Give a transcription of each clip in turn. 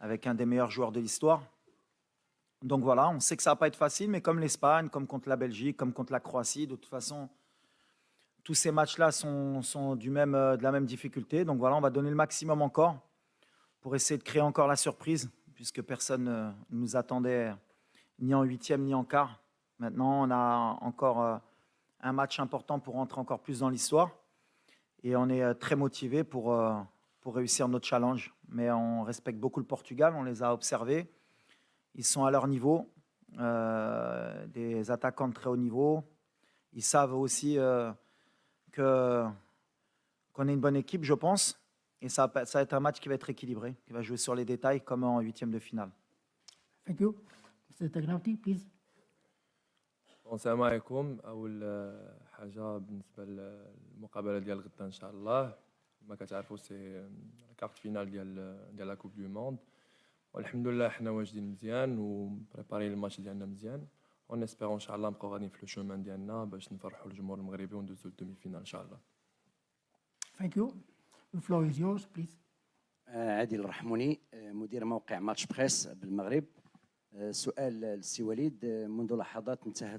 avec un des meilleurs joueurs de l'histoire. Donc voilà, on sait que ça va pas être facile, mais comme l'Espagne, comme contre la Belgique, comme contre la Croatie, de toute façon, tous ces matchs-là sont de la même difficulté. Donc voilà, on va donner le maximum encore pour essayer de créer encore la surprise, puisque personne ne nous attendait ni en huitième ni en quart. Maintenant, on a encore un match important pour rentrer encore plus dans l'histoire. Et on est très motivé pour réussir notre challenge. Mais on respecte beaucoup le Portugal, on les a observés. Ils sont à leur niveau, des attaquants de très haut niveau. Ils savent aussi qu'on est une bonne équipe, je pense. Et ça va être un match qui va être équilibré, qui va jouer sur les détails comme en huitième de finale. Thank you. Mr. Tagnauti, please. السلام عليكم. اول حاجه بالنسبه للمقابله ديال غدا ان شاء الله كما كتعرفوا سي كارت فينال ديال لا كوب دو موند والحمد لله حنا واجدين مزيان وبريبارين الماتش ديالنا مزيان ونسبيرون ان شاء الله نبقاو غاديين في لو شومان ديالنا باش نفرحوا الجمهور المغربي وندوزو للدومي فينال ان شاء الله. Thank you. The floor is yours, please. عادل الرحموني مدير موقع ماتش بريس بالمغرب. سؤال للسي وليد. منذ لحظات انتهى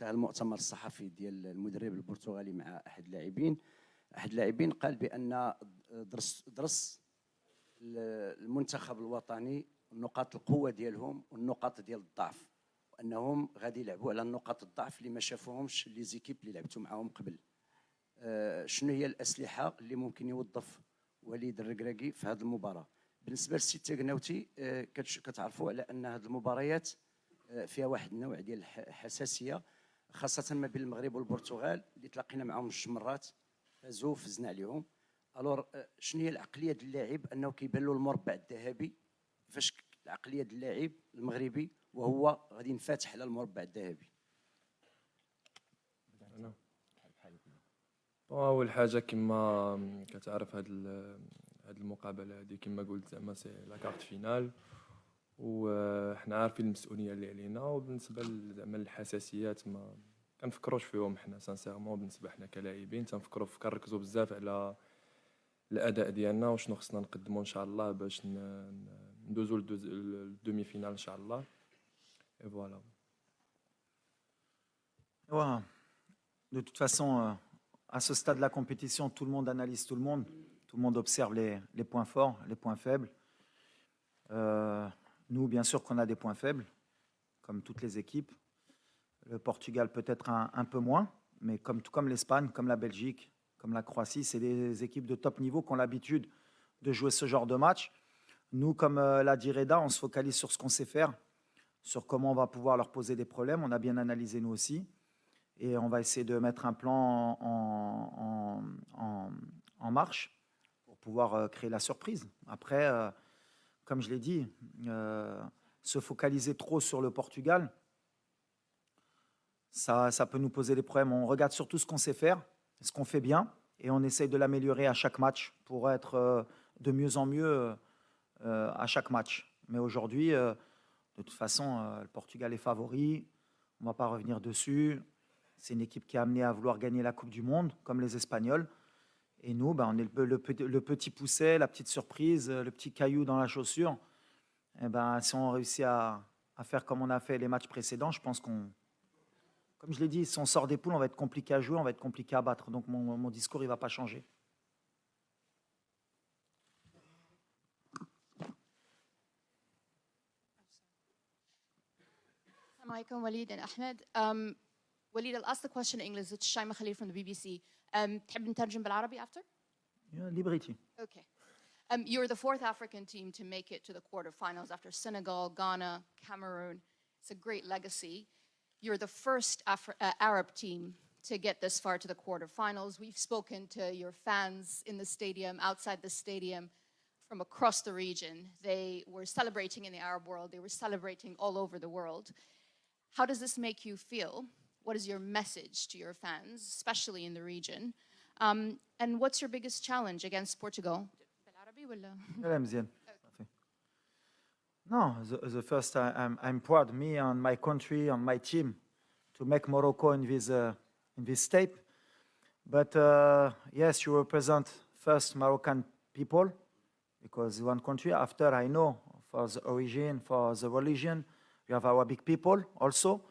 المؤتمر الصحفي ديال المدرب البرتغالي مع احد اللاعبين قال بان درس المنتخب الوطني نقاط القوه ديالهم والنقاط ديال الضعف وانهم غادي يلعبوا على نقاط الضعف اللي ما شافوهمش لي زيكيب اللي لعبتوا معاهم قبل. شنو هي الاسلحه اللي ممكن يوظف وليد الركراكي في هذه المباراه؟ بالنسبه للسي تاغناوتي كتعرفوا على ان هذه المباريات فيها واحد النوع ديال الحساسيه خاصه ما بين المغرب والبرتغال اللي تلاقينا معهم جوج مرات فازوا فزنا عليهم. الور شنو هي العقليه ديال اللاعب انه كيبان له المربع الذهبي؟ فاش العقليه ديال اللاعب المغربي وهو غادي ينفتح على المربع الذهبي؟ اول حاجه كما كتعرف هاد المقابله هذه كما قلت زعما سي لا كارت فينال وحنا عارفين المسؤوليه اللي علينا وبالنسبه زعما الحساسيات ما كنفكروش فيهم حنا سانسيرمون. بالنسبه حنا كلاعبين كنركزوا بزاف على الاداء ديالنا وشنو خصنا نقدموا ان شاء الله باش ندوزو للدومي فينال ان شاء الله. اي فوالا. Ouais. De toute façon, à ce stade de la compétition, tout le monde analyse tout le monde observe les points forts, les points faibles. Nous, bien sûr qu'on a des points faibles, comme toutes les équipes. Le Portugal peut-être un peu moins, mais comme l'Espagne, comme la Belgique, comme la Croatie, c'est des équipes de top niveau qui ont l'habitude de jouer ce genre de match. Nous, comme l'a dit Reda, on se focalise sur ce qu'on sait faire, sur comment on va pouvoir leur poser des problèmes. On a bien analysé nous aussi. Et on va essayer de mettre un plan en marche pour pouvoir créer la surprise. Après, comme je l'ai dit, se focaliser trop sur le Portugal, ça peut nous poser des problèmes. On regarde surtout ce qu'on sait faire, ce qu'on fait bien, et on essaye de l'améliorer à chaque match pour être de mieux en mieux à chaque match. Mais aujourd'hui, de toute façon, le Portugal est favori, on ne va pas revenir dessus. C'est une équipe qui est amenée à vouloir gagner la Coupe du Monde, comme les Espagnols. Et nous, on est le petit pousset, la petite surprise, le petit caillou dans la chaussure. Et si on réussit à faire comme on a fait les matchs précédents, je pense comme je l'ai dit, si on sort des poules, on va être compliqué à jouer, on va être compliqué à battre. Donc mon discours, il ne va pas changer. Assalamu alaikum, Walid and Ahmed. Walid, I'll ask the question in English. It's Shaima Khalil from the BBC. تحب نترجم بالعربي after? Yeah, liberty. Okay. You're the fourth African team to make it to the quarterfinals after Senegal, Ghana, Cameroon. It's a great legacy. You're the first Arab team to get this far to the quarterfinals. We've spoken to your fans in the stadium, outside the stadium, from across the region. They were celebrating in the Arab world. They were celebrating all over the world. How does this make you feel? What is your message to your fans, especially in the region? And what's your biggest challenge against Portugal? No, the first I'm proud, me and my country and my team, to make Morocco in this state. But yes, you represent first Moroccan people, because one country, after I know, for the origin, for the religion, you have Arabic people also.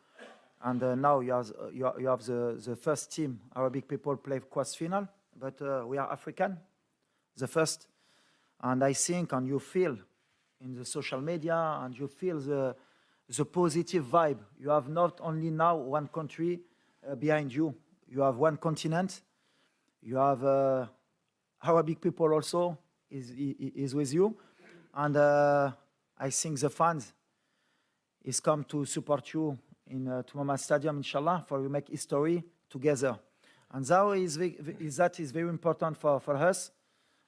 And now you have the first team, Arabic people play quarter final, but we are African, the first. And I think, and you feel in the social media, and you feel the positive vibe. You have not only now one country behind you, you have one continent, you have Arabic people also is with you. And I think the fans is come to support you in Tumama Stadium, inshallah, for we make history together. And that is very important for us.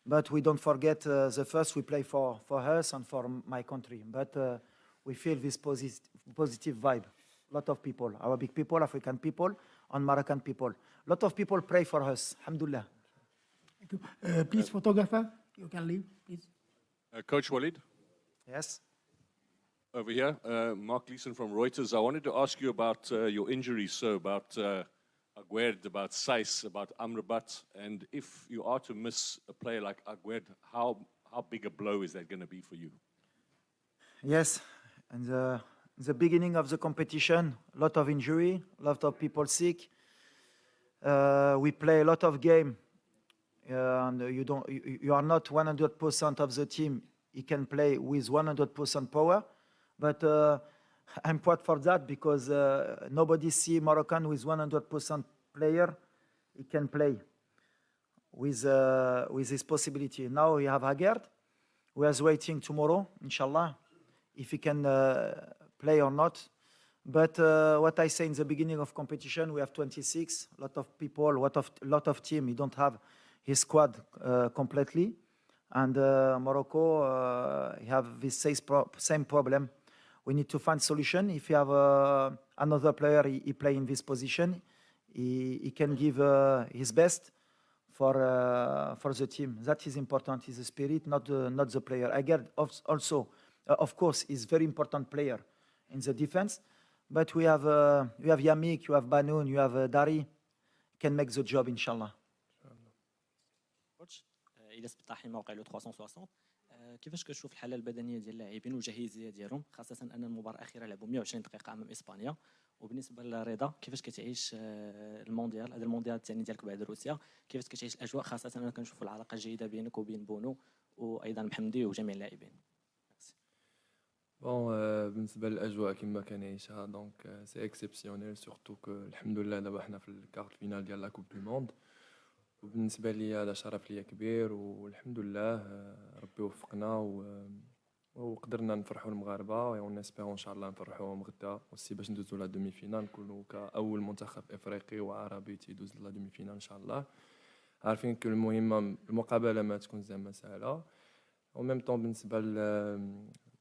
But we don't forget the first we play for us and for my country. But we feel this positive vibe. A lot of people, Arabic people, African people, and Moroccan people. A lot of people pray for us. Alhamdulillah. Thank you. Please, photographer, you can leave, please. Coach Walid, Yes. over here. Mark Gleason from Reuters. I wanted to ask you about your injuries, so about Aguerd, about Saiss, about Amrabat, and if you are to miss a player like Aguerd, how big a blow is that going to be for you? Yes. And the beginning of the competition, a lot of injury, a lot of people sick. We play a lot of game, and you are not 100% of the team. You can play with 100% power, but I'm proud for that because nobody see Moroccan with 100% player. He can play with this possibility. Now we have Aguerd. We are waiting tomorrow, inshallah, if he can play or not. But what I say in the beginning of competition, we have 26, a lot of people, lot of team. He don't have his squad completely, and Morocco have this same problem. We need to find solution. If you have another player, he play in this position, he can give his best for the team. That is important. Is the spirit, not the player. Aguerd also, of course, is very important player in the defense. But we have Yamik, you have Banoun, you have Dari, can make the job, inshallah. كوتش الياس بطاحي موقع لو 360 كيفاش كتشوف الحاله البدنيه ديال اللاعبين والجاهزيه ديالهم خاصه ان المباراه الاخيره لعبوا 120 دقيقه امام اسبانيا وبالنسبه لرضا كيفاش كتعيش المونديال هذا المونديال الثاني ديالك بعد روسيا كيفاش كتعيش الاجواء خاصه ان كنشوفوا العلاقه الجيده بينك وبين بونو وايضا محمدي وجميع اللاعبين. بون بالنسبه للاجواء كما كنعيشها دونك سي اكسيبسيونيل سورتو كو الحمد لله دابا حنا في الكارت فينال ديال لا كوب دو موند وبالنسبه لي هذا شرف ليا كبير والحمد لله ربي وفقنا وقدرنا نفرحوا المغاربه ونسبيرو ان شاء الله نفرحوهم غدا وسي باش ندوزو لا دومي فينال نكونوا كاول منتخب افريقي وعربي تيدوز لا دومي فينال ان شاء الله عارفين كل المهمه المقابله ما تكون زعما سهله وميم طون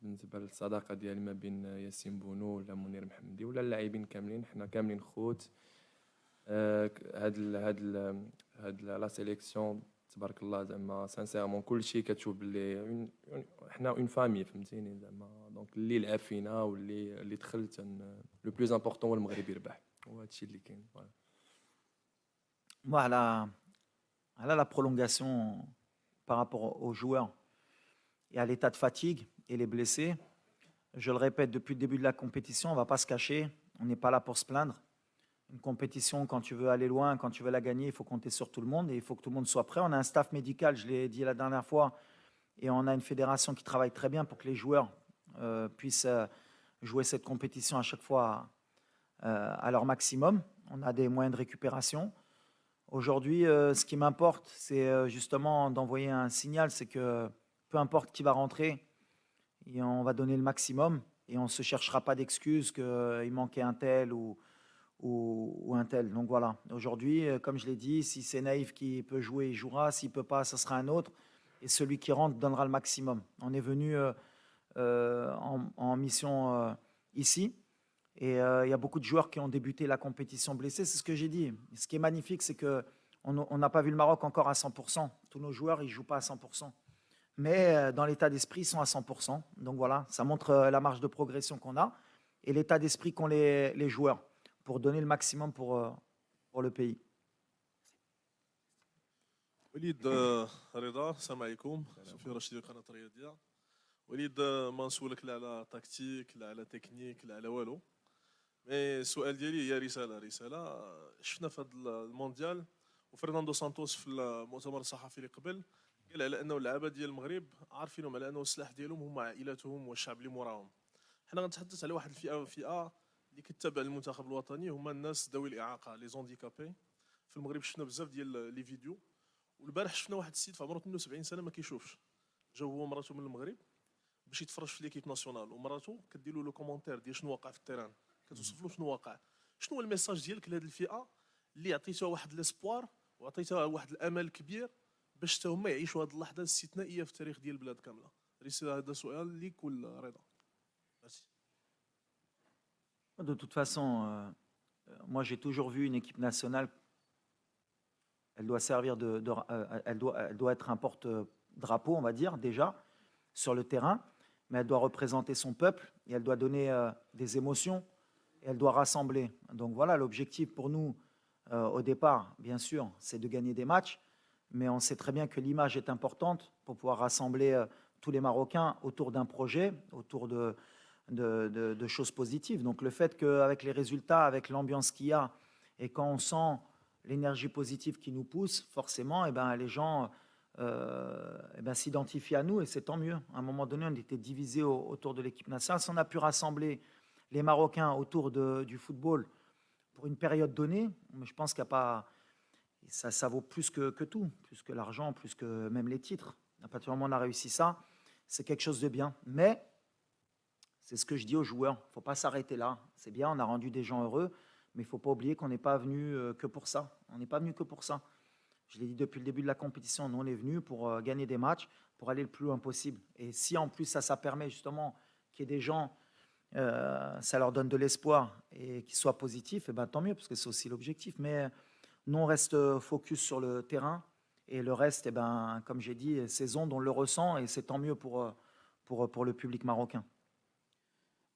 بالنسبه للصداقه ديالي ما بين ياسين بونو ولا منير محمدي ولا اللاعبين كاملين حنا كاملين خوت هاد لا سيليكسيون تبارك الله زعما سانسيرمون كلشي كتشوف بلي حنا اون فامي فهمتيني زعما دونك اللي لعب فينا واللي دخل لو بلوز امبورطون هو المغرب يربح وهذا الشيء اللي كاين Moi, la prolongation par rapport aux joueurs et à l'état de fatigue et les blessés, je le répète depuis le début de la compétition, on ne va pas se cacher, on n'est pas là pour se plaindre. Une compétition, quand tu veux aller loin, quand tu veux la gagner, il faut compter sur tout le monde et il faut que tout le monde soit prêt. On a un staff médical, je l'ai dit la dernière fois, et on a une fédération qui travaille très bien pour que les joueurs puissent jouer cette compétition à chaque fois à leur maximum. On a des moyens de récupération. Aujourd'hui, ce qui m'importe, c'est justement d'envoyer un signal, c'est que peu importe qui va rentrer, et on va donner le maximum et on ne se cherchera pas d'excuses qu'il manquait un tel ou un tel. Donc voilà, aujourd'hui, comme je l'ai dit, si c'est Naïf qui peut jouer, il jouera. S'il ne peut pas, ce sera un autre. Et celui qui rentre donnera le maximum. On est venu en mission ici. Et il y a beaucoup de joueurs qui ont débuté la compétition blessés. C'est ce que j'ai dit. Ce qui est magnifique, c'est qu'on n'a pas vu le Maroc encore à 100%. Tous nos joueurs, ils ne jouent pas à 100%. Mais dans l'état d'esprit, ils sont à 100%. Donc voilà, ça montre la marge de progression qu'on a et l'état d'esprit qu'ont les joueurs pour donner le maximum pour le pays. وليد رضا السلام عليكم سفير رشيدي قناه الرياضيه وليد ما نسولك لا على تكتيك لا على تكنيك لا على والو مي السؤال ديالي هي رساله شفنا في هذا المونديال وفرناندو سانتوس في المؤتمر الصحفي اللي قبل قال على انه اللعابه ديال المغرب عارفينهم على انه السلاح ديالهم هما عائلاتهم والشعب اللي موراهم. حنا غنتحدث على واحد الفئه اللي كتتابع المنتخب الوطني هما الناس ذوي الاعاقه لي زونديكابي. في المغرب شفنا بزاف ديال لي فيديو والبارح شفنا واحد السيد في عمره 72 سنه ما كيشوفش جا هو ومراته من المغرب باش يتفرج في ليكيب ناسيونال ومراته كدير له لو كومونتير ديال شنو واقع في التيران كتوصف له شنو واقع. شنو هو الميساج ديالك لهذه الفئه اللي عطيتها واحد ليسبوار وعطيتها واحد الامل كبير باش حتى هما يعيشوا هذه اللحظه الاستثنائيه في التاريخ ديال البلاد كامله؟ رساله هذا سؤال ليك ولا رضا؟ ميرسي. De toute façon, moi j'ai toujours vu une équipe nationale, elle doit servir elle doit être un porte-drapeau, on va dire, déjà, sur le terrain, mais elle doit représenter son peuple et elle doit donner des émotions et elle doit rassembler. Donc voilà, l'objectif pour nous, au départ, bien sûr, c'est de gagner des matchs, mais on sait très bien que l'image est importante pour pouvoir rassembler tous les Marocains autour d'un projet, autour de choses positives. Donc le fait qu'avec les résultats, avec l'ambiance qu'il y a, et quand on sent l'énergie positive qui nous pousse, forcément, les gens s'identifient à nous et c'est tant mieux. À un moment donné, on était divisés autour de l'équipe nationale. Si on a pu rassembler les Marocains autour du football pour une période donnée, je pense qu'il n'y a pas... Ça vaut plus que tout, plus que l'argent, plus que même les titres. À partir du moment où on a réussi ça, c'est quelque chose de bien. Mais c'est ce que je dis aux joueurs, il ne faut pas s'arrêter là. C'est bien, on a rendu des gens heureux, mais il ne faut pas oublier qu'on n'est pas venu que pour ça. On n'est pas venu que pour ça. Je l'ai dit depuis le début de la compétition, nous on est venu pour gagner des matchs, pour aller le plus loin possible. Et si en plus ça permet justement qu'il y ait des gens, ça leur donne de l'espoir et qu'ils soient positifs, et tant mieux, parce que c'est aussi l'objectif. Mais nous on reste focus sur le terrain et le reste, comme j'ai dit, ces ondes, on le ressent et c'est tant mieux pour le public marocain.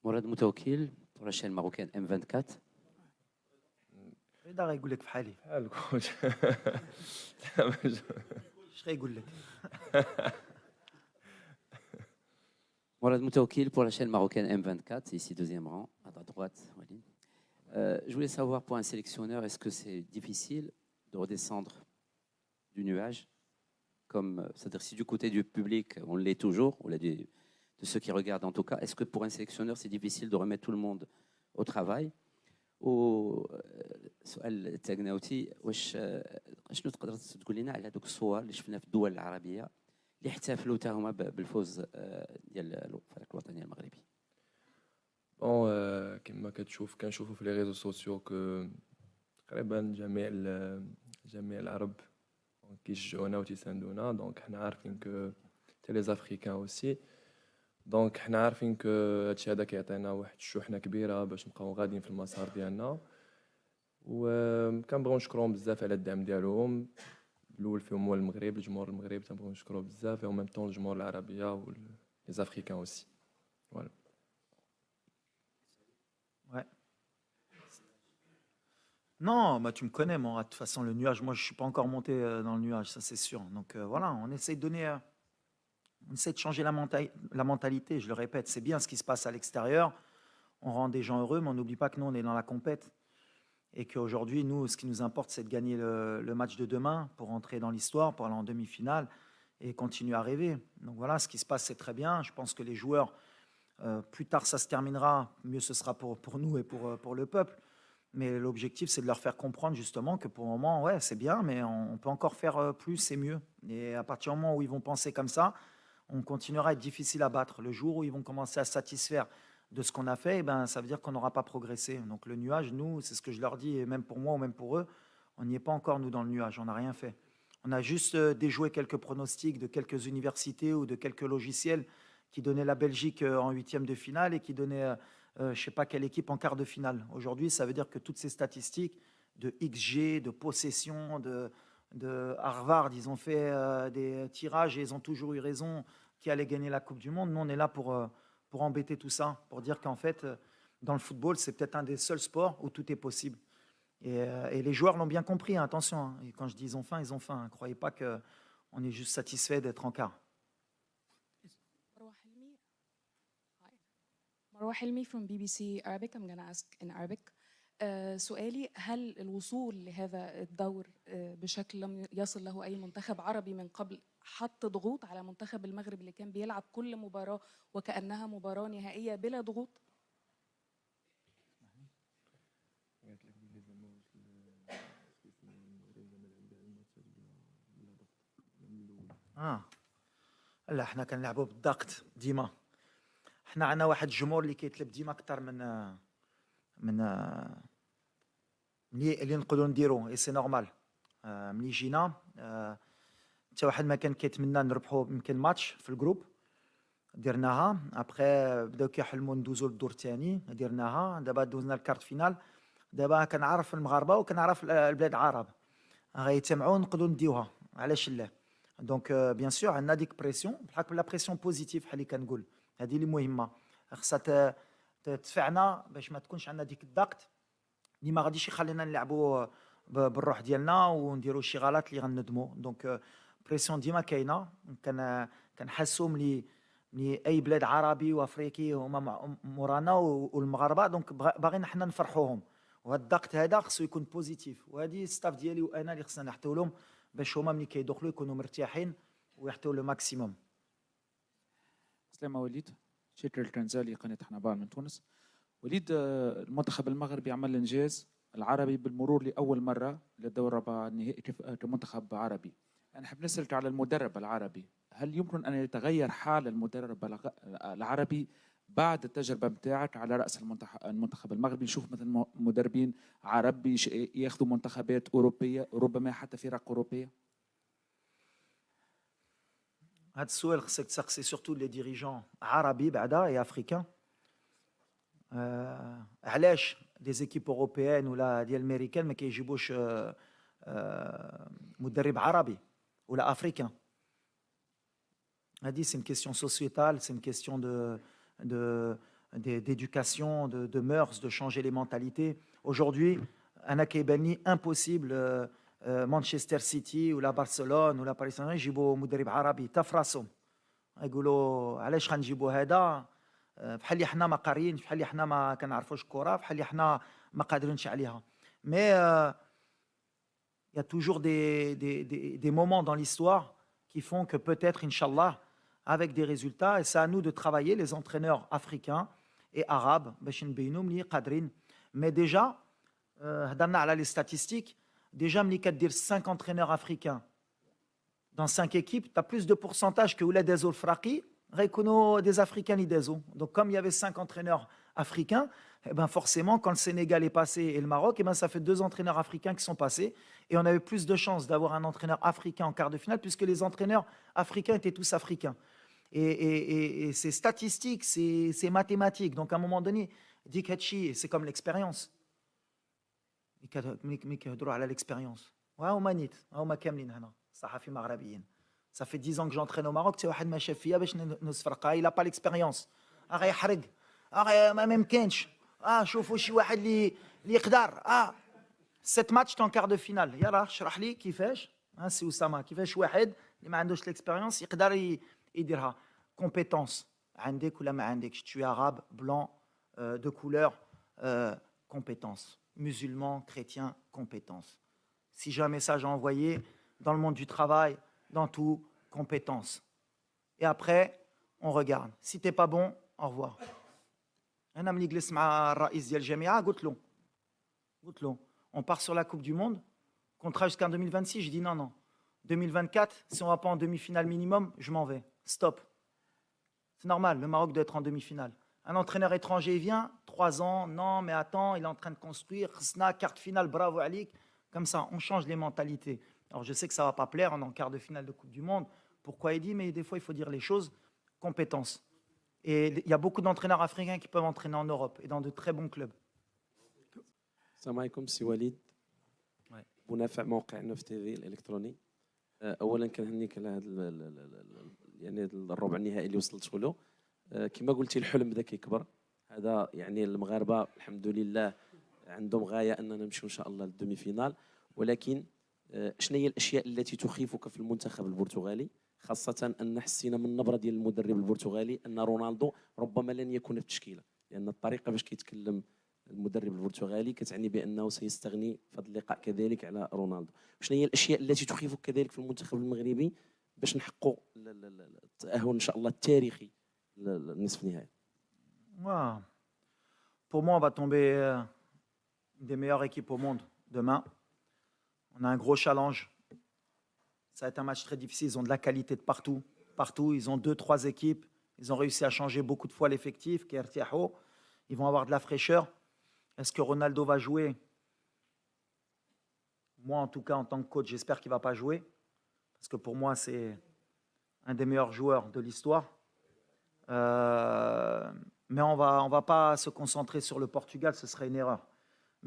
مراد متوكل pour la chaîne marocaine M24. رضا غيقول لك في حالي. بحال كوتش. اش غيقول لك؟ Morad Moutaoukil pour la chaîne marocaine M24, ici deuxième rang, à ta droite, Walid. Je voulais savoir pour un sélectionneur, est-ce que c'est difficile de redescendre du nuage, c'est-à-dire si du côté du public, on l'est toujours, ou de ceux qui regardent en tout cas, est-ce que pour un sélectionneur, c'est difficile de remettre tout le monde au travail? وسؤال التاغناوتي شنو تقدر تقول لنا على هذوك الصور اللي شفنا في الدول العربيه اللي احتفلوا حتى هما بالفوز ديال الفريق الوطني المغربي؟ بون كما كنشوفوا في لي ريزو سوسيو كو تقريبا جميع العرب كيشجعونا وتيساندونا. دونك حنا عارفين كو حتى لي زافريكان اوسي. دونك حنا عارفين كو هادشي هذا كيعطينا واحد الشحنه كبيره باش نبقاو غاديين في المسار ديالنا، وكنبغيو نشكرهم بزاف على الدعم ديالهم. الاول فيهم هو المغرب، الجمهور المغربي تنبغيو نشكروه بزاف، و ميم طون الجمهور العربيه و لي زافريكان اوسي. فوالا. Ouais. Non, tu me connais, moi. De toute façon, le nuage, moi, je ne suis pas encore monté dans le nuage, ça c'est sûr. Donc voilà, on essaie de donner, on essaie de changer la mentalité. Je le répète, c'est bien ce qui se passe à l'extérieur. On rend des gens heureux, mais on n'oublie pas que nous, on est dans la compète. Et qu'aujourd'hui, nous, ce qui nous importe, c'est de gagner le match de demain pour rentrer dans l'histoire, pour aller en demi-finale et continuer à rêver. Donc voilà, ce qui se passe, c'est très bien. Je pense que les joueurs, plus tard ça se terminera, mieux ce sera pour nous et pour le peuple. Mais l'objectif, c'est de leur faire comprendre justement que pour le moment, ouais, c'est bien, mais on peut encore faire plus et mieux. Et à partir du moment où ils vont penser comme ça, on continuera à être difficile à battre. Le jour où ils vont commencer à se satisfaire de ce qu'on a fait, ça veut dire qu'on n'aura pas progressé. Donc le nuage, nous, c'est ce que je leur dis, et même pour moi ou même pour eux, on n'y est pas encore, nous, dans le nuage, on n'a rien fait. On a juste déjoué quelques pronostics de quelques universités ou de quelques logiciels qui donnaient la Belgique en 8e de finale et qui donnaient je ne sais pas quelle équipe en quart de finale. Aujourd'hui, ça veut dire que toutes ces statistiques de XG, de possession, de Harvard, ils ont fait des tirages et ils ont toujours eu raison qui allait gagner la Coupe du Monde. Nous, on est là pour embêter tout ça, pour dire qu'en fait, dans le football, c'est peut-être un des seuls sports où tout est possible. Et les joueurs l'ont bien compris, hein, attention. Hein. Et quand je dis ils ont faim. Ne croyez pas qu'on est juste satisfait d'être en quart. Marwa Helmi. Hi. Marwa Helmi from BBC Arabic. I'm going to ask in Arabic. سؤالي هل الوصول لهذا الدور بشكل لم يصل له أي منتخب عربي من قبل حط ضغوط على منتخب المغرب اللي كان بيلعب كل مباراة وكأنها مباراة نهائية بلا ضغوط؟ لا احنا كنلعبوا بالضغط ديما. احنا عندنا واحد الجمهور اللي كيطلب ديما اكثر من اللي نقدروا نديرو اي سي نورمال. ملي جينا حتى واحد ما كان كيتمنى نربحوا يمكن ماتش في الجروب درناها. ابخي بداو كيحلموا ندوزو للدور الثاني درناها. دابا دوزنا الكارت فينال. دابا كنعرف المغاربه وكنعرف البلاد العرب غيتجمعوا نقدروا نديوها علاش لا. دونك بيان سور عندنا ديك بريسيون بحال لا بريسيون بوزيتيف بحال اللي كنقول هذه اللي مهمه. خاصها تدفعنا باش ما تكونش عندنا ديك الضغط اللي ما غاديش يخلينا نلعبوا بالروح ديالنا ونديروا شي غلط اللي غندموا. دونك بريسيون ديما كاينه. كنحسوا ملي اي بلاد عربي وافريقي هما مورانا والمغاربه دونك باغيين حنا نفرحوهم. وهذا الضغط هذا خصو يكون بوزيتيف. وهذه ستاف ديالي وانا اللي خصنا نحطوا لهم باش هما ملي كيدخلوا يكونوا مرتاحين ويحطوا لو ماكسيموم. سلامة وليد، شكر الكنزالي قناة حنبال من تونس. وليد، المنتخب المغربي عمل الإنجاز العربي بالمرور لأول مرة للدور الربع النهائي كمنتخب عربي. أنا حاب نسألك على المدرب العربي، هل يمكن أن يتغير حال المدرب العربي بعد التجربة متاعك على رأس المنتخب المغربي؟ نشوف مثلا مدربين عرب ياخذوا منتخبات أوروبية ربما حتى فرق أوروبية. هذا السؤال خصك تسقسي سورتو لي ديريجون عربي بعدا اي افريكان. علاش دي زيكيب اوروبيان ولا ديال الامريكان ما كيجيبوش مدرب عربي ولا افريكان؟ هذه سي une question sociétale, c'est une question d'éducation, de mœurs, de changer les mentalités. Aujourd'hui, انا كيبان لي impossible مانشستر سيتي ولا برشلونه ولا باريس سان جيرمان يجيبوا مدرب عربي تا في راسهم. يقولوا علاش غنجيبوا هذا بحال اللي حنا ما قاريين بحال اللي حنا ما كنعرفوش الكره بحال اللي حنا ما قادرينش عليها. مي il y a toujours des moments dans l'histoire qui font que peut-être inchallah avec des résultats, et c'est à nous de travailler les entraîneurs africains et arabes باش نبينوا ملي قادرين. مي ديجا هضرنا على لي statistiques. Déjà, ملي كدير 5 entraîneurs africains dans 5 équipes, tu as plus de pourcentage que ولاد دازو الفراقي غيكونوا des africains اللي دازو. Donc comme il y avait 5 entraîneurs africains, eh ben forcément quand le Sénégal est passé et le Maroc, eh ben ça fait 2 entraîneurs africains qui sont passés et on avait plus de chances d'avoir un entraîneur africain en quart de finale puisque les entraîneurs africains étaient tous africains. Et c'est statistique, c'est mathématique. Donc à un moment donné, dik hatchi, c'est comme l'expérience. ملي كيهضروا على ليكسبيريونس وهما نيت هما كاملين هنا صحفي مغربيين. Ça fait 10 ans que j'entraîne au Maroc. حتى واحد ما شاف فيا باش نسفرقها. Il a pas l'expérience. غيحرق. ما ممكنش. شوفوا شي واحد اللي يقدر. 7 ماتش كان كار دو فينال. يلا اشرح لي كيفاش. سي اسامه كيفاش واحد اللي ما عندوش l'expérience يقدر يديرها. compétence عندك ولا ما عندكش. Tu es arabe, blanc, de couleur, compétence. Musulmans, chrétiens, compétences. Si j'ai un message à envoyer dans le monde du travail, dans tout, compétences. Et après, on regarde. Si t'es pas bon, au revoir. أنا ملي جلست مع الرئيس ديال الجامعة قلت له on part sur la Coupe du Monde, contrat jusqu'en 2026. J'ai dit non. 2024, si on va pas en demi-finale minimum, je m'en vais. Stop. C'est normal, le Maroc doit être en demi-finale. Un entraîneur étranger vient, 3 ans, non, mais attends, il est en train de construire, carte finale, bravo Alik. Comme ça, on change les mentalités. Alors je sais que ça ne va pas plaire, on est en quart de finale de Coupe du Monde. Pourquoi il dit, mais des fois il faut dire les choses, compétences. Et il y a beaucoup d'entraîneurs africains qui peuvent entraîner en Europe et dans de très bons clubs. السلام عليكم سي وليد. منافع موقع نوف تي في الالكتروني. اولا كنهنيك على هذا يعني الربع النهائي اللي وصلت له. كما قلتي الحلم بدا كيكبر. هذا يعني المغاربه الحمد لله عندهم غايه اننا نمشيو ان شاء الله للدومي فينال. ولكن شنو هي الاشياء التي تخيفك في المنتخب البرتغالي، خاصه ان حسينا من النبره ديال المدرب البرتغالي ان رونالدو ربما لن يكون في التشكيله، لان الطريقه باش كيتكلم المدرب البرتغالي كتعني بانه سيستغني في هذا اللقاء كذلك على رونالدو. شنو هي الاشياء التي تخيفك كذلك في المنتخب المغربي باش نحققوا التاهل ان شاء الله التاريخي للنصف النهائي؟ Ouais. Pour moi, on va tomber une des meilleures équipes au monde demain. On a un gros challenge. Ça va être un match très difficile. Ils ont de la qualité de partout. Partout, ils ont 2-3 équipes. Ils ont réussi à changer beaucoup de fois l'effectif. Ils vont avoir de la fraîcheur. Est-ce que Ronaldo va jouer? Moi, en tout cas, en tant que coach, j'espère qu'il ne va pas jouer. Parce que pour moi, c'est un des meilleurs joueurs de l'histoire. Mais on va pas se concentrer sur le Portugal, ce serait une erreur.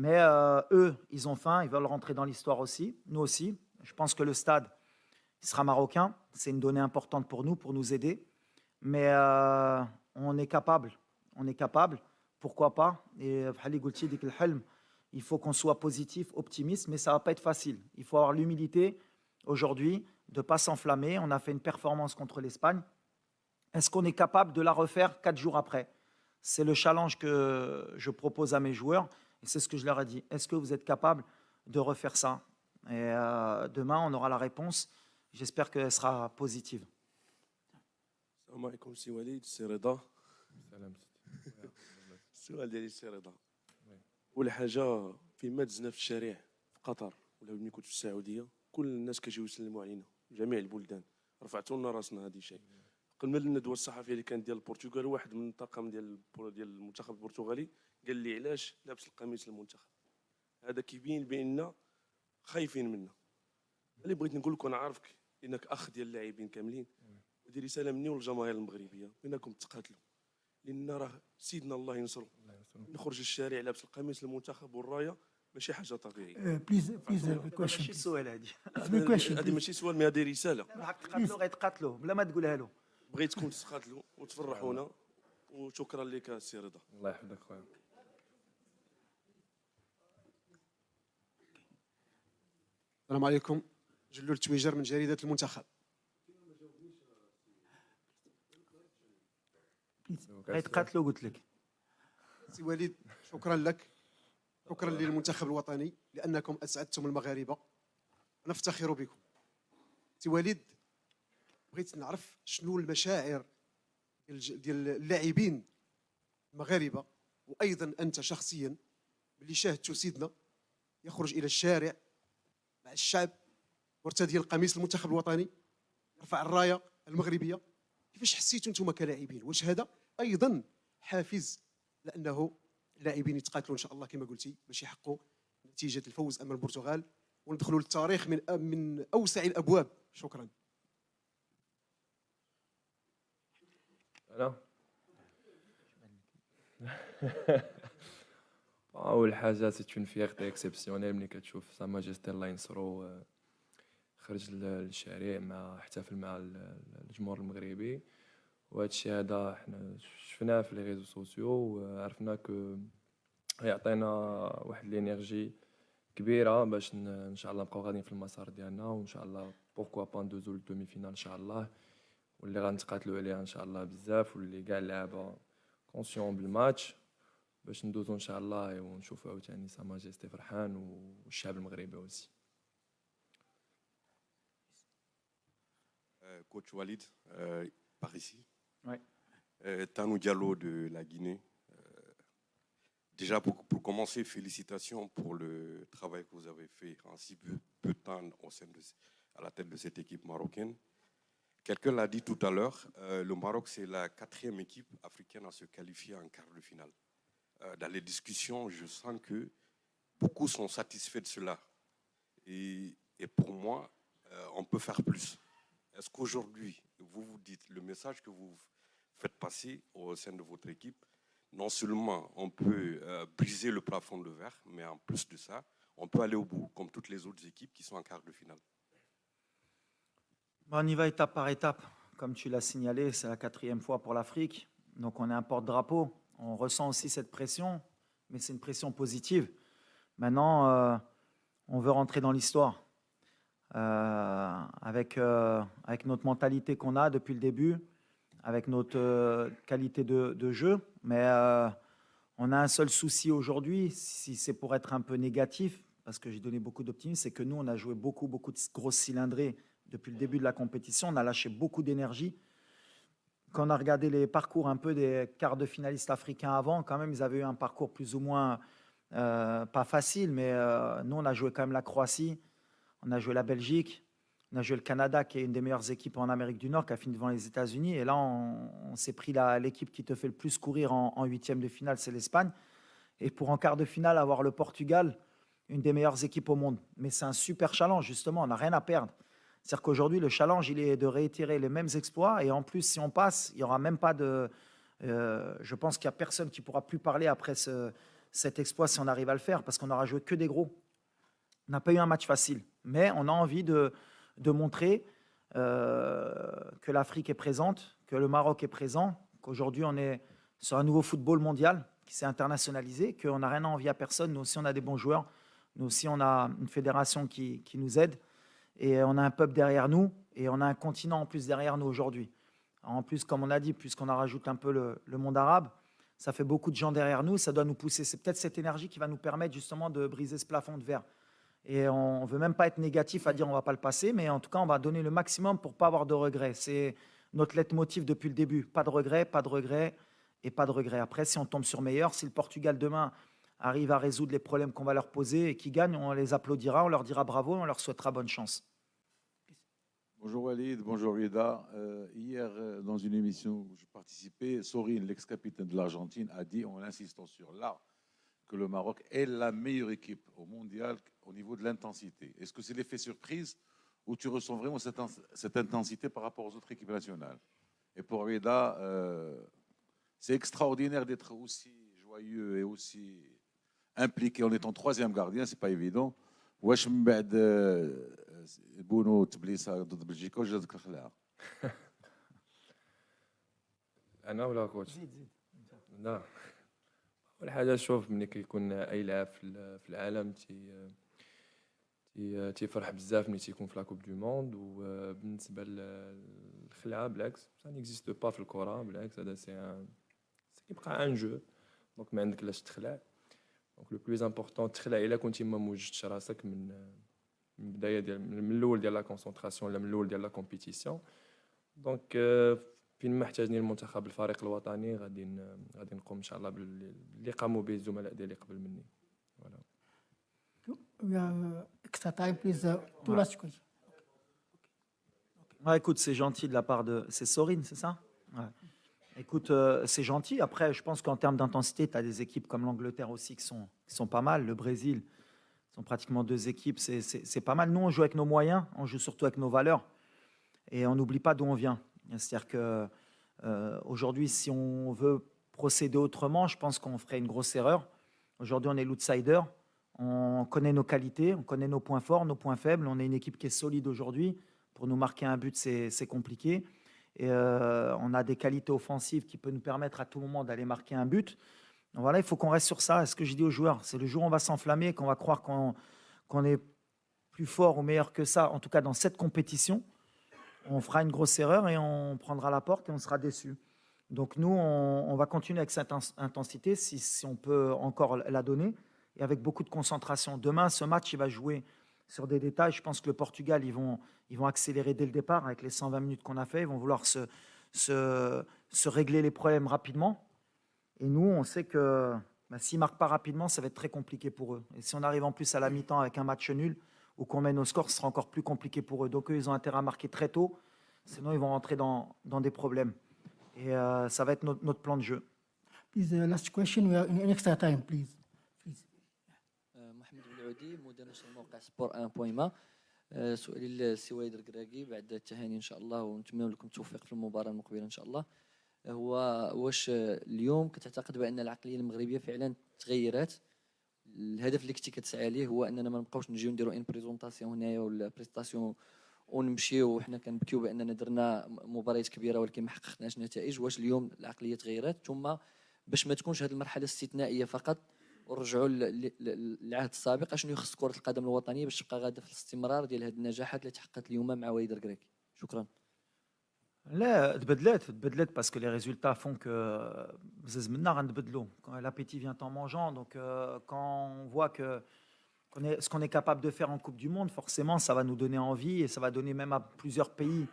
Mais eux, ils ont faim, ils veulent rentrer dans l'histoire aussi, nous aussi. Je pense que le stade il sera marocain, c'est une donnée importante pour nous aider. Mais on est capable, pourquoi pas. Et il faut qu'on soit positif, optimiste, mais ça ne va pas être facile. Il faut avoir l'humilité aujourd'hui de ne pas s'enflammer. On a fait une performance contre l'Espagne. Est-ce qu'on est capable de la refaire 4 jours après? C'est le challenge que je propose à mes joueurs et c'est ce que je leur ai dit. Est-ce que vous êtes capable de refaire ça? Et demain, on aura la réponse. J'espère qu'elle sera positive. السلام عليكم سي وليد سي رضا. سلام. السؤال ديالي سي رضا، اول حاجه فين ما دزنا في الشارع في قطر ولا ملي كنت في السعوديه كل الناس كيجيو يسلموا علينا، جميع البلدان رفعتوا لنا راسنا. هذه شيء قبل ما الندوه الصحفيه اللي كانت ديال البرتغال، واحد من الطاقم ديال المنتخب البرتغالي قال لي علاش لابس القميص المنتخب. هذا كيبين بان خايفين منا. اللي بغيت نقول لك، انا عارفك انك اخ ديال اللاعبين كاملين، ودي رساله مني والجماهير المغربيه بانكم تقاتلوا، لان راه سيدنا الله ينصرو. نخرج الشارع لابس القميص المنتخب والرايه ماشي حاجه طبيعيه. Please, question. ماشي السؤال هذه. هذه ماشي سؤال، مي هذه رساله. راك تقاتلوا غيتقاتلوا بلا ما تقولها له. بغيتكم تقاتلوا وتفرحونا، وشكرا لك سي رضا. الله يحفظك خويا. السلام عليكم، جلول تويجر من جريدة المنتخب. غيتقاتلوا قلت لك. سي وليد، شكرا لك، شكرا للمنتخب الوطني لأنكم أسعدتم المغاربة، نفتخر بكم. سي وليد، بغيت نعرف شنو المشاعر ديال اللاعبين المغاربة وأيضا أنت شخصيا اللي شاهدتوا سيدنا يخرج إلى الشارع مع الشعب مرتديا القميص المنتخب الوطني، يرفع الراية المغربية. كيفاش حسيتوا انتم كلاعبين؟ واش هذا ايضا حافز لانه اللاعبين يتقاتلوا ان شاء الله كما قلتي باش يحققوا نتيجه الفوز امام البرتغال وندخلوا للتاريخ من اوسع الابواب؟ شكرا. انا اول حاجه سي اون فيغتي اكسبسيونيل ملي كتشوف سا ماجيستي الله ينصرو خرج للشارع مع احتفل مع الجمهور المغربي. وهذا الشيء هذا حنا شفناه في لي ريزو سوسيو وعرفنا كو يعطينا واحد الانرجي كبيره باش ان شاء الله نبقاو غاديين في المسار ديالنا، وان شاء الله بوركوا با ندوزو للدومي فينال ان شاء الله، واللي غنتقاتلوا عليها ان شاء الله بزاف، واللي كاع اللعابه كونسيون بالماتش باش ندوزو ان شاء الله ونشوفوا عاوتاني سا ماجيستي فرحان والشعب المغربي aussi. Coach Walid, par ici. Ouais. Tanou Diallo de la Guinée. Déjà, pour commencer, félicitations pour le travail que vous avez fait en si peu de temps à la tête de cette équipe marocaine. Quelqu'un l'a dit tout à l'heure, le Maroc, c'est la 4e équipe africaine à se qualifier en quart de finale. Dans les discussions, je sens que beaucoup sont satisfaits de cela. Et pour moi, on peut faire plus. Est-ce qu'aujourd'hui, vous vous dites, le message que vous faites passer au sein de votre équipe, non seulement on peut briser le plafond de verre, mais en plus de ça, on peut aller au bout, comme toutes les autres équipes qui sont en quart de finale? On y va étape par étape. Comme tu l'as signalé, c'est la 4e fois pour l'Afrique. Donc on est un porte-drapeau. On ressent aussi cette pression, mais c'est une pression positive. Maintenant, on veut rentrer dans l'histoire. Avec notre mentalité qu'on a depuis le début, avec notre qualité de jeu. Mais on a un seul souci aujourd'hui, si c'est pour être un peu négatif, parce que j'ai donné beaucoup d'optimisme, c'est que nous, on a joué beaucoup de grosses cylindrées depuis le début de la compétition. On a lâché beaucoup d'énergie. Quand on a regardé les parcours un peu des quarts de finalistes africains avant, quand même, ils avaient eu un parcours plus ou moins pas facile, mais nous, on a joué quand même la Croatie, on a joué la Belgique, on a joué le Canada, qui est une des meilleures équipes en Amérique du Nord, qui a fini devant les États-Unis. Et là, on s'est pris l'équipe qui te fait le plus courir en huitième de finale, c'est l'Espagne. Et pour en quart de finale, avoir le Portugal, une des meilleures équipes au monde. Mais c'est un super challenge, justement, on n'a rien à perdre. C'est-à-dire qu'aujourd'hui, le challenge, il est de réitérer les mêmes exploits. Et en plus, si on passe, il n'y aura même pas de... je pense qu'il n'y a personne qui ne pourra plus parler après cet exploit si on arrive à le faire, parce qu'on n'aura joué que des gros. On n'a pas eu un match facile. Mais on a envie de montrer que l'Afrique est présente, que le Maroc est présent, qu'aujourd'hui, on est sur un nouveau football mondial qui s'est internationalisé, qu'on n'a rien à envier à personne. Nous aussi, on a des bons joueurs. Nous aussi, on a une fédération qui nous aide. Et on a un peuple derrière nous et on a un continent en plus derrière nous aujourd'hui. En plus, comme on a dit, puisqu'on a rajouté un peu le monde arabe, ça fait beaucoup de gens derrière nous, ça doit nous pousser. C'est peut-être cette énergie qui va nous permettre justement de briser ce plafond de verre. Et on ne veut même pas être négatif à dire on ne va pas le passer, mais en tout cas, on va donner le maximum pour ne pas avoir de regrets. C'est notre leitmotiv depuis le début. Pas de regrets, pas de regrets et pas de regrets. Après, si on tombe sur meilleur, si le Portugal demain arrive à résoudre les problèmes qu'on va leur poser et qui gagnent, on les applaudira, on leur dira bravo, on leur souhaitera bonne chance. Bonjour Walid, bonjour Rida. Hier, dans une émission où je participais, Sorin, l'ex-capitaine de l'Argentine, a dit, en insistant sur là, que le Maroc est la meilleure équipe au mondial au niveau de l'intensité. Est-ce que c'est l'effet surprise ou tu ressens vraiment cette intensité par rapport aux autres équipes nationales? Et pour Rida, c'est extraordinaire d'être aussi joyeux et aussi impliqué en étant troisième gardien, c'est pas évident. واش من بعد بونو تبليسه ضد بلجيكا ولا جاتك الخلاعه؟ انا ولا كوتش؟ لا اول حاجه شوف ملي كيكون اي لاعب في العالم تيفرح بزاف ملي تيكون في لاكوب دو موند. وبالنسبه للخلعه بالعكس سا نيكزيست با في الكره، بالعكس هذا سي كيبقى ان جو، دونك ما عندك لاش تخلع. دونك لو بلوز امبورطون تخلع الا كنتي ما موجدتش راسك من البدايه ديال من الاول ديال لا كونسونطراسيون ولا من الاول ديال لا كومبيتيسيون. دونك فين ما احتاجني المنتخب الفريق الوطني غادي نقوم ان شاء الله باللي قاموا به الزملاء ديالي قبل مني. فوالا. We have extra time, please. Two last questions. Ouais, écoute, c'est gentil de la part de... C'est Sorin, c'est ça? Ouais. Écoute, c'est gentil. Après, je pense qu'en termes d'intensité, tu as des équipes comme l'Angleterre aussi qui sont pas mal. Le Brésil, sont pratiquement deux équipes. C'est pas mal. Nous, on joue avec nos moyens. On joue surtout avec nos valeurs. Et on n'oublie pas d'où on vient. C'est-à-dire qu'aujourd'hui, si on veut procéder autrement, je pense qu'on ferait une grosse erreur. Aujourd'hui, on est l'outsider. On connaît nos qualités, on connaît nos points forts, nos points faibles. On est une équipe qui est solide aujourd'hui. Pour nous marquer un but, c'est compliqué. Et on a des qualités offensives qui peuvent nous permettre à tout moment d'aller marquer un but. Donc voilà, il faut qu'on reste sur ça. Ce que je dis aux joueurs, c'est le jour où on va s'enflammer, qu'on va croire qu'on est plus fort ou meilleur que ça, en tout cas dans cette compétition, on fera une grosse erreur et on prendra la porte et on sera déçu. Donc nous, on va continuer avec cette intensité, si on peut encore la donner, et avec beaucoup de concentration. Demain, ce match, il va jouer sur des détails. Je pense que le Portugal, ils vont accélérer dès le départ avec les 120 minutes qu'on a fait. Ils vont vouloir se régler les problèmes rapidement. Et nous, on sait que s'ils ne marquent pas rapidement, ça va être très compliqué pour eux. Et si on arrive en plus à la mi-temps avec un match nul ou qu'on mène au score, ce sera encore plus compliqué pour eux. Donc eux, ils ont intérêt à marquer très tôt. Sinon, ils vont rentrer dans des problèmes. Et ça va être notre plan de jeu. Please, last question. We are in extra time, please. محمد بالعودي مدير نشر موقع سبور 1.ما. سؤالي للسي وليد الكراكي بعد التهاني ان شاء الله ونتمنى لكم التوفيق في المباراه المقبله ان شاء الله. هو واش اليوم كتعتقد بان العقليه المغربيه فعلا تغيرات؟ الهدف اللي كنتي كتسعى ليه هو اننا ما نبقاوش نجيو نديرو ان بريزونطاسيون هنايا ولا بريستاسيون ونمشيو وحنا كنبكيو باننا درنا مباريات كبيره ولكن ما حققناش نتائج. واش اليوم العقليه تغيرات؟ ثم باش ما تكونش هذه المرحله استثنائيه فقط، ونرجعوا للعهد السابق اشنو يخص كرة القدم الوطنية باش تبقى غادة في الاستمرار ديال هذه النجاحات اللي تحققت اليوم مع وليد الكراكي. شكرا. لا تبدلت parce que les résultats font que بزز منا غنتبدلوا. L'appétit vient en mangeant, donc quand on voit que ce qu'on est capable de faire en Coupe du Monde, forcément ça va nous donner envie et ça va donner même à plusieurs pays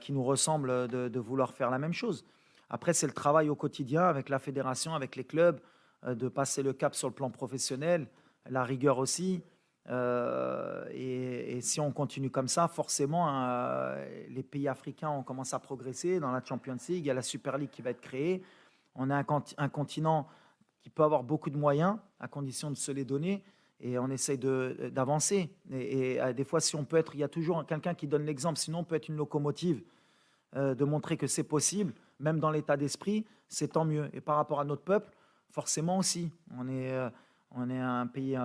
qui nous ressemblent de vouloir faire la même chose. Après c'est le travail au quotidien avec la fédération, avec les clubs, de passer le cap sur le plan professionnel, la rigueur aussi. Et si on continue comme ça, forcément, les pays africains on commence à progresser. Dans la Champions League, il y a la Super League qui va être créée. On a un continent qui peut avoir beaucoup de moyens, à condition de se les donner, et on essaye d'avancer. Et des fois, si on peut être, il y a toujours quelqu'un qui donne l'exemple, sinon on peut être une locomotive, de montrer que c'est possible, même dans l'état d'esprit, c'est tant mieux. Et par rapport à notre peuple, forcément aussi, on est un pays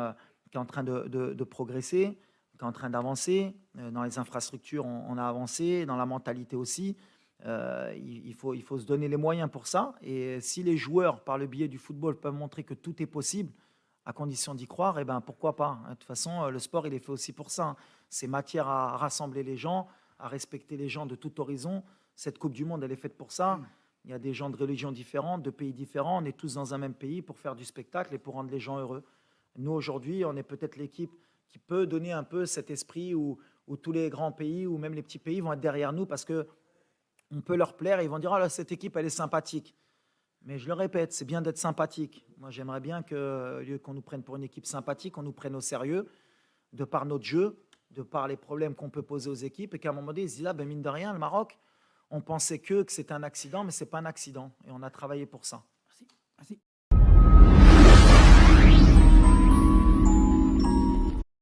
qui est en train de progresser, qui est en train d'avancer. Dans les infrastructures, on a avancé, dans la mentalité aussi. Il faut se donner les moyens pour ça. Et si les joueurs, par le biais du football, peuvent montrer que tout est possible, à condition d'y croire, eh ben, pourquoi pas. De toute façon, le sport, il est fait aussi pour ça. C'est matière à rassembler les gens, à respecter les gens de tout horizon. Cette Coupe du Monde, elle est faite pour ça. Il y a des gens de religions différentes, de pays différents. On est tous dans un même pays pour faire du spectacle et pour rendre les gens heureux. Nous, aujourd'hui, on est peut-être l'équipe qui peut donner un peu cet esprit où tous les grands pays ou même les petits pays vont être derrière nous parce qu'on peut leur plaire et ils vont dire « Ah là, cette équipe, elle est sympathique ». Mais je le répète, c'est bien d'être sympathique. Moi, j'aimerais bien qu'au lieu qu'on nous prenne pour une équipe sympathique, on nous prenne au sérieux de par notre jeu, de par les problèmes qu'on peut poser aux équipes et qu'à un moment donné, ils se disent « Ah ben mine de rien, le Maroc, on pensait que c'était un accident, mais ce n'est pas un accident. Et on a travaillé pour ça. » Merci.